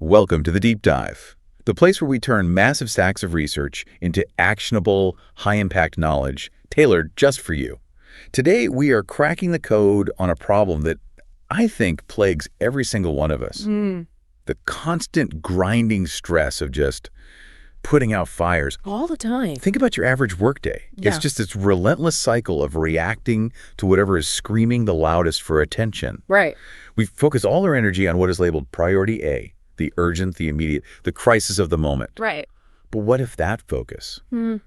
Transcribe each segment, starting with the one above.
Welcome to the Deep Dive, the place where we turn massive stacks of research into actionable, high-impact knowledge tailored just for you. Today, we are cracking the code on a problem that I think plagues every single one of us. The constant grinding stress of just putting out fires. All the time. Think about your average workday. Yeah. It's just this relentless cycle of reacting to whatever is screaming the loudest for attention. Right. We focus all our energy on what is labeled priority A, the urgent, the immediate, the crisis of the moment. Right. But what if that focus?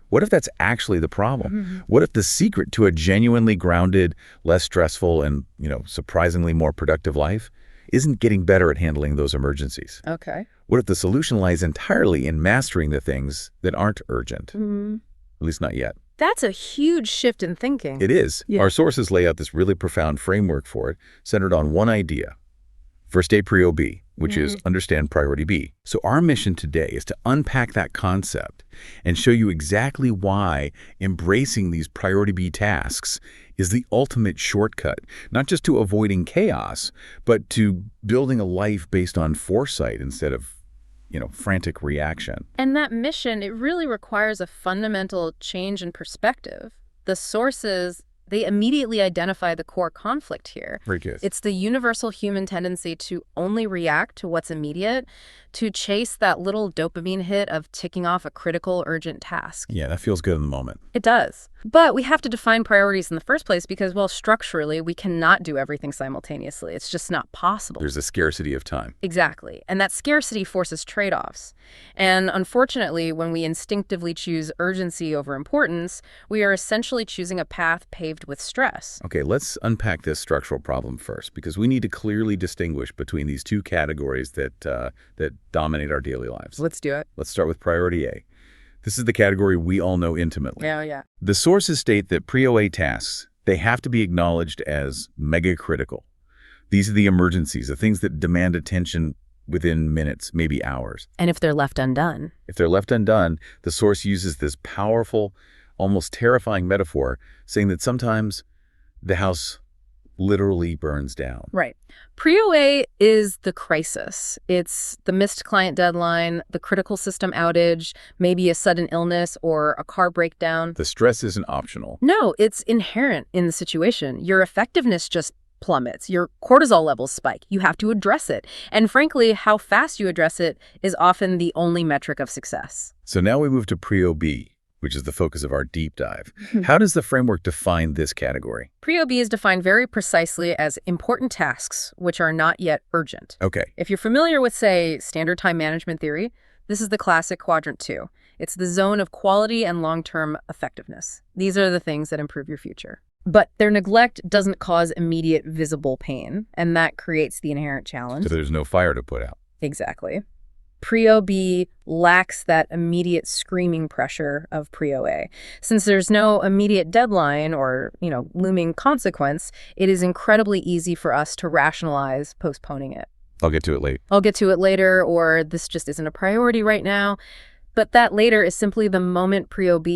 What if that's actually the problem? What if the secret to a genuinely grounded, less stressful, and, surprisingly more productive life isn't getting better at handling those emergencies? Okay. What if the solution lies entirely in mastering the things that aren't urgent? At least not yet. That's a huge shift in thinking. It is. Yeah. Our sources lay out this really profound framework for it, centered on one idea: first day pre-OB, which is understand priority B. So our mission today is to unpack that concept and show you exactly why embracing these priority B tasks is the ultimate shortcut, not just to avoiding chaos, but to building a life based on foresight instead of, frantic reaction. And that mission, it really requires a fundamental change in perspective. The sources, they immediately identify the core conflict here. Very good. It's the universal human tendency to only react to what's immediate, to chase that little dopamine hit of ticking off a critical, urgent task. Yeah, that feels good in the moment. It does. But we have to define priorities in the first place because, well, structurally, we cannot do everything simultaneously. It's just not possible. There's a scarcity of time. Exactly. And that scarcity forces trade-offs. And unfortunately, when we instinctively choose urgency over importance, we are essentially choosing a path paved with stress. Okay, let's unpack this structural problem first, because we need to clearly distinguish between these two categories that dominate our daily lives. Let's do it. Let's start with priority A. This is the category we all know intimately. Yeah. The sources state that pre-OA tasks, they have to be acknowledged as mega critical. These are the emergencies, the things that demand attention within minutes, maybe hours. And if they're left undone? If they're left undone, the source uses this powerful, almost terrifying metaphor, saying that sometimes the house literally burns down. Right. Pre-OA is the crisis. It's the missed client deadline, the critical system outage, maybe a sudden illness or a car breakdown. The stress isn't optional. No, it's inherent in the situation. Your effectiveness just plummets. Your cortisol levels spike. You have to address it. And frankly, how fast you address it is often the only metric of success. So now we move to pre-OB, which is the focus of our deep dive. How does the framework define this category? Pre-OB is defined very precisely as important tasks which are not yet urgent. Okay. If you're familiar with, say, standard time management theory, this is the classic quadrant 2. It's the zone of quality and long-term effectiveness. These are the things that improve your future. But their neglect doesn't cause immediate visible pain, and that creates the inherent challenge. So there's no fire to put out. Exactly. Pre-OB lacks that immediate screaming pressure of pre-OA. Since there's no immediate deadline or, looming consequence, it is incredibly easy for us to rationalize postponing it. I'll get to it later. I'll get to it later, or this just isn't a priority right now. But that later is simply the moment pre-OB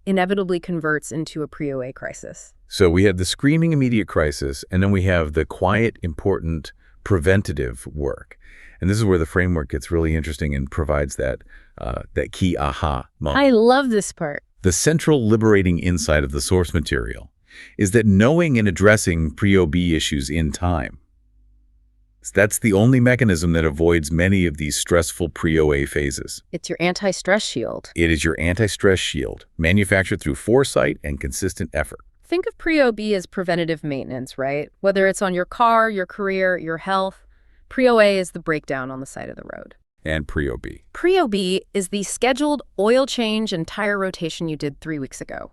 inevitably converts into a pre-OA crisis. So we have the screaming immediate crisis, and then we have the quiet, important, preventative work. And this is where the framework gets really interesting and provides that key aha moment. I love this part. The central liberating insight of the source material is that knowing and addressing pre-OB issues in time, that's the only mechanism that avoids many of these stressful pre-OA phases. It's your anti-stress shield. It is your anti-stress shield, manufactured through foresight and consistent effort. Think of pre-OB as preventative maintenance, right? Whether it's on your car, your career, your health, pre-OA is the breakdown on the side of the road. And pre-OB. Pre-OB is the scheduled oil change and tire rotation you did 3 weeks ago.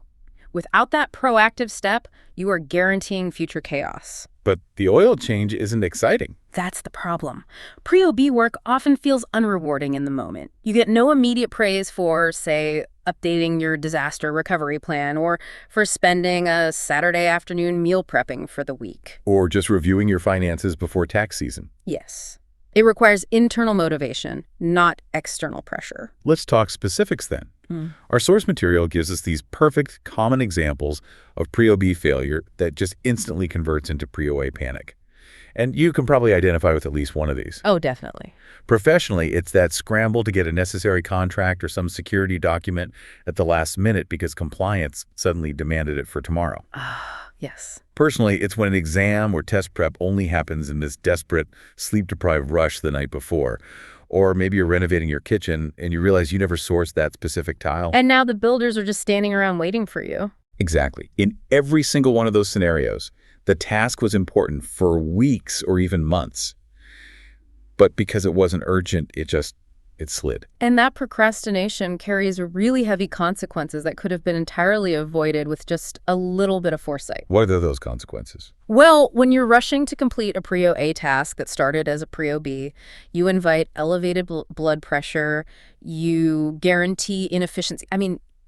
Without that proactive step, you are guaranteeing future chaos. But the oil change isn't exciting. That's the problem. Pre-OB work often feels unrewarding in the moment. You get no immediate praise for, say, updating your disaster recovery plan or for spending a Saturday afternoon meal prepping for the week. Or just reviewing your finances before tax season. Yes. It requires internal motivation, not external pressure. Let's talk specifics then. Our source material gives us these perfect, common examples of pre-OB failure that just instantly converts into pre-OA panic. And you can probably identify with at least one of these. Oh, definitely. Professionally, it's that scramble to get a necessary contract or some security document at the last minute because compliance suddenly demanded it for tomorrow. Ah, yes. Personally, it's when an exam or test prep only happens in this desperate, sleep-deprived rush the night before. Or maybe you're renovating your kitchen and you realize you never sourced that specific tile. And now the builders are just standing around waiting for you. Exactly. In every single one of those scenarios, the task was important for weeks or even months. But because it wasn't urgent, it slid. And that procrastination carries really heavy consequences that could have been entirely avoided with just a little bit of foresight. What are those consequences? Well, when you're rushing to complete a Prio A task that started as a Prio B, you invite elevated blood pressure, you guarantee inefficiency.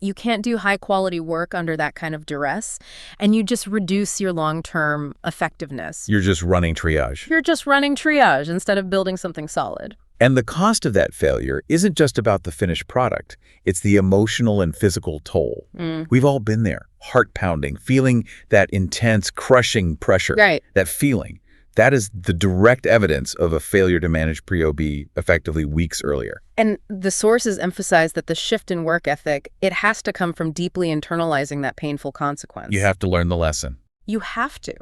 You can't do high-quality work under that kind of duress, and you just reduce your long-term effectiveness. You're just running triage. You're just running triage instead of building something solid. And the cost of that failure isn't just about the finished product. It's the emotional and physical toll. We've all been there, heart pounding, feeling that intense, crushing pressure. Right. That feeling. That is the direct evidence of a failure to manage Prio B effectively weeks earlier. And the sources emphasize that the shift in work ethic, it has to come from deeply internalizing that painful consequence. You have to learn the lesson. You have to.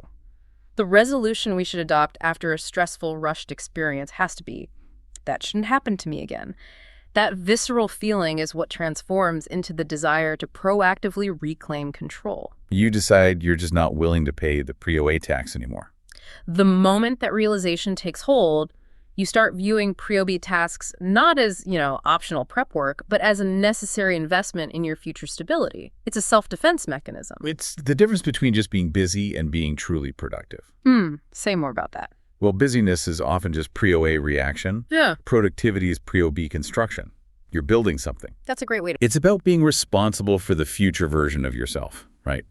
The resolution we should adopt after a stressful, rushed experience has to be, that shouldn't happen to me again. That visceral feeling is what transforms into the desire to proactively reclaim control. You decide you're just not willing to pay the Prio A tax anymore. The moment that realization takes hold, you start viewing Prio B tasks not as, optional prep work, but as a necessary investment in your future stability. It's a self-defense mechanism. It's the difference between just being busy and being truly productive. Say more about that. Well, busyness is often just Prio A reaction. Yeah. Productivity is Prio B construction. You're building something. That's a great way to... It's about being responsible for the future version of yourself, right?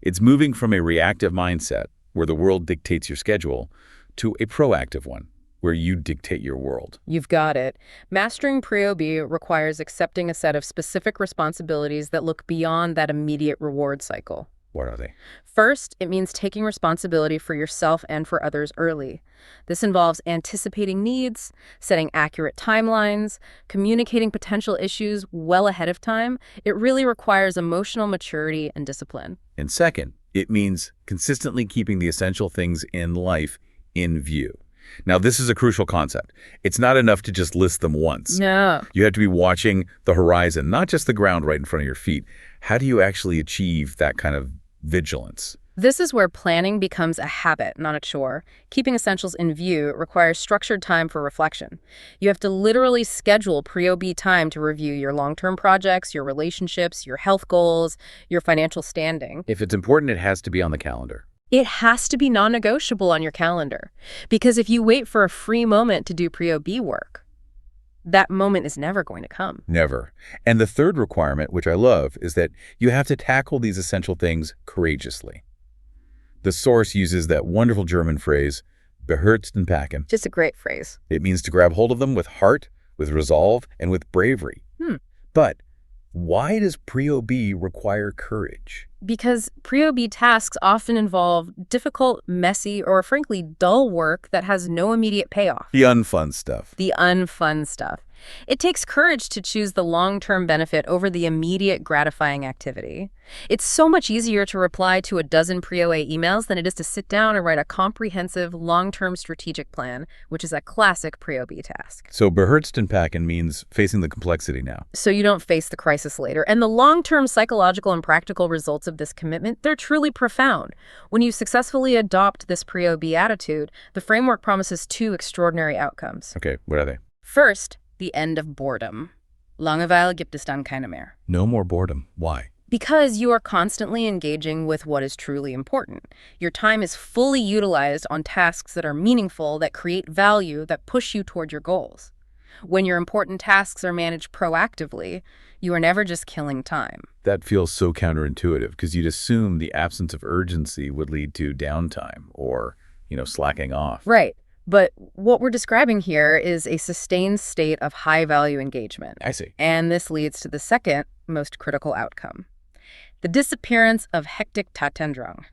It's moving from a reactive mindset, where the world dictates your schedule, to a proactive one, where you dictate your world. You've got it. Mastering Prio B requires accepting a set of specific responsibilities that look beyond that immediate reward cycle. What are they? First, it means taking responsibility for yourself and for others early. This involves anticipating needs, setting accurate timelines, communicating potential issues well ahead of time. It really requires emotional maturity and discipline. And second, it means consistently keeping the essential things in life in view. Now, this is a crucial concept. It's not enough to just list them once. No. You have to be watching the horizon, not just the ground right in front of your feet. How do you actually achieve that kind of vigilance? This is where planning becomes a habit, not a chore. Keeping essentials in view requires structured time for reflection. You have to literally schedule Prio B time to review your long-term projects, your relationships, your health goals, your financial standing. If it's important, it has to be on the calendar. It has to be non-negotiable on your calendar. Because if you wait for a free moment to do Prio B work, that moment is never going to come. Never. And the third requirement, which I love, is that you have to tackle these essential things courageously. The source uses that wonderful German phrase, beherzenpacken. Just a great phrase. It means to grab hold of them with heart, with resolve, and with bravery. But why does Prio B require courage? Because Prio B tasks often involve difficult, messy, or frankly dull work that has no immediate payoff. The unfun stuff. The unfun stuff. It takes courage to choose the long-term benefit over the immediate gratifying activity. It's so much easier to reply to a dozen Prio A emails than it is to sit down and write a comprehensive, long-term strategic plan, which is a classic Prio B task. So beherzenpacken means facing the complexity now. So you don't face the crisis later. And the long-term psychological and practical results of this commitment, they're truly profound. When you successfully adopt this Prio B attitude, the framework promises two extraordinary outcomes. Okay, what are they? First, the end of boredom. Langeweile gibt es dann keine mehr. No more boredom. Why? Because you are constantly engaging with what is truly important. Your time is fully utilized on tasks that are meaningful, that create value, that push you toward your goals. When your important tasks are managed proactively, you are never just killing time. That feels so counterintuitive because you'd assume the absence of urgency would lead to downtime or, slacking off. Right. But what we're describing here is a sustained state of high-value engagement. I see. And this leads to the second most critical outcome. The disappearance of hectic Tatendrang.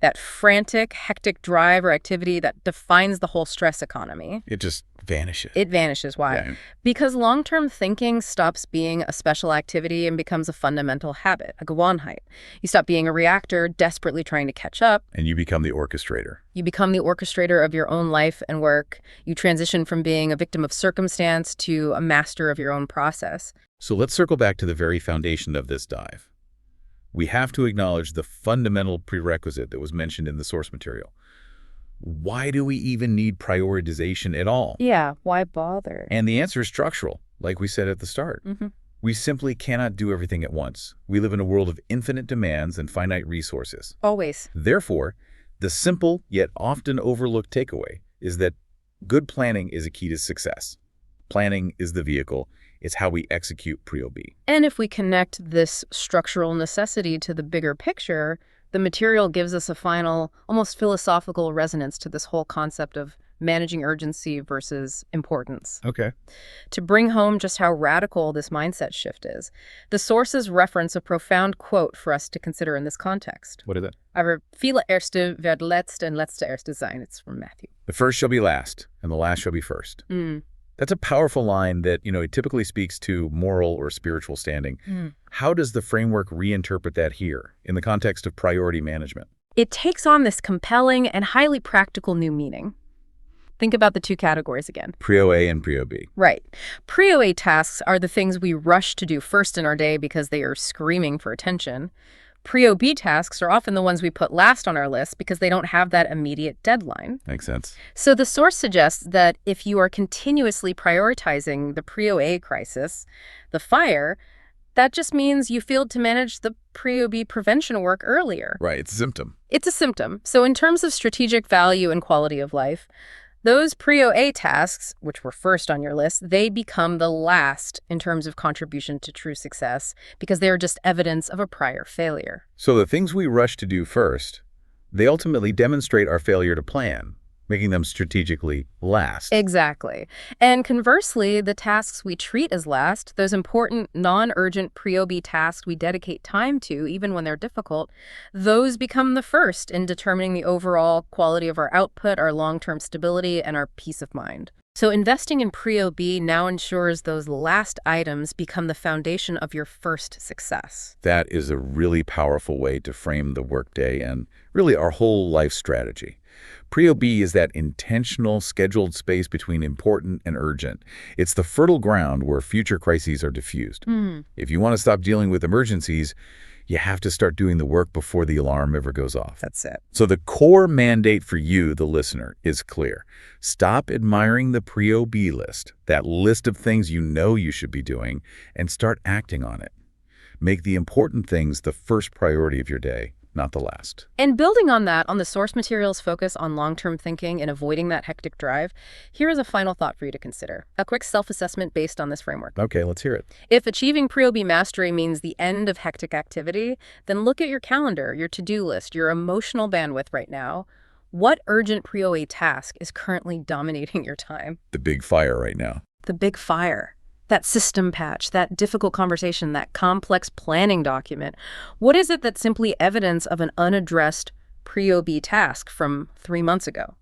that frantic, hectic drive or activity that defines the whole stress economy. It just vanishes. It vanishes. Why? Yeah. Because long-term thinking stops being a special activity and becomes a fundamental habit, a Gewohnheit. You stop being a reactor desperately trying to catch up. And you become the orchestrator. You become the orchestrator of your own life and work. You transition from being a victim of circumstance to a master of your own process. So let's circle back to the very foundation of this dive. We have to acknowledge the fundamental prerequisite that was mentioned in the source material. Why do we even need prioritization at all? Yeah, why bother? And the answer is structural, like we said at the start. We simply cannot do everything at once. We live in a world of infinite demands and finite resources. Always. Therefore, the simple yet often overlooked takeaway is that good planning is a key to success. Planning is the vehicle. It's how we execute Prio B. And if we connect this structural necessity to the bigger picture, the material gives us a final, almost philosophical resonance to this whole concept of managing urgency versus importance. Okay. To bring home just how radical this mindset shift is, the sources reference a profound quote for us to consider in this context. What is it? Aber viele Erste wird letzt and letzte Erste sein. It's from Matthew. The first shall be last, and the last shall be first. That's a powerful line that, it typically speaks to moral or spiritual standing. How does the framework reinterpret that here in the context of priority management? It takes on this compelling and highly practical new meaning. Think about the two categories again. Prio A and Prio B. Right. Prio A tasks are the things we rush to do first in our day because they are screaming for attention. Prio B tasks are often the ones we put last on our list because they don't have that immediate deadline. Makes sense. So the source suggests that if you are continuously prioritizing the Prio A crisis, the fire, that just means you failed to manage the Prio B prevention work earlier. Right, it's a symptom. It's a symptom. So in terms of strategic value and quality of life, those Prio A tasks, which were first on your list, they become the last in terms of contribution to true success because they are just evidence of a prior failure. So the things we rush to do first, they ultimately demonstrate our failure to plan, making them strategically last. Exactly. And conversely, the tasks we treat as last, those important, non-urgent Prio B tasks we dedicate time to, even when they're difficult, those become the first in determining the overall quality of our output, our long-term stability, and our peace of mind. So investing in Prio B now ensures those last items become the foundation of your first success. That is a really powerful way to frame the workday and really our whole life strategy. Prio B is that intentional, scheduled space between important and urgent. It's the fertile ground where future crises are diffused. If you want to stop dealing with emergencies, you have to start doing the work before the alarm ever goes off. That's it. So the core mandate for you, the listener, is clear. Stop admiring the Prio B list, that list of things you know you should be doing, and start acting on it. Make the important things the first priority of your day, not the last. And building on that, on the source material's focus on long-term thinking and avoiding that hectic drive, here is a final thought for you to consider. A quick self-assessment based on this framework. Okay, let's hear it. If achieving Prio B mastery means the end of hectic activity, then look at your calendar, your to-do list, your emotional bandwidth right now. What urgent Prio A task is currently dominating your time? The big fire right now. The big fire. That system patch, that difficult conversation, that complex planning document. What is it that's simply evidence of an unaddressed Prio B task from 3 months ago?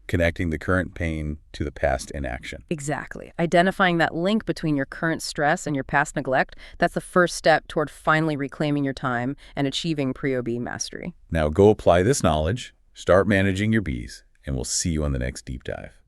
Connecting the current pain to the past inaction. Exactly. Identifying that link between your current stress and your past neglect, that's the first step toward finally reclaiming your time and achieving Prio B mastery. Now go apply this knowledge, start managing your Bs, and we'll see you on the next deep dive.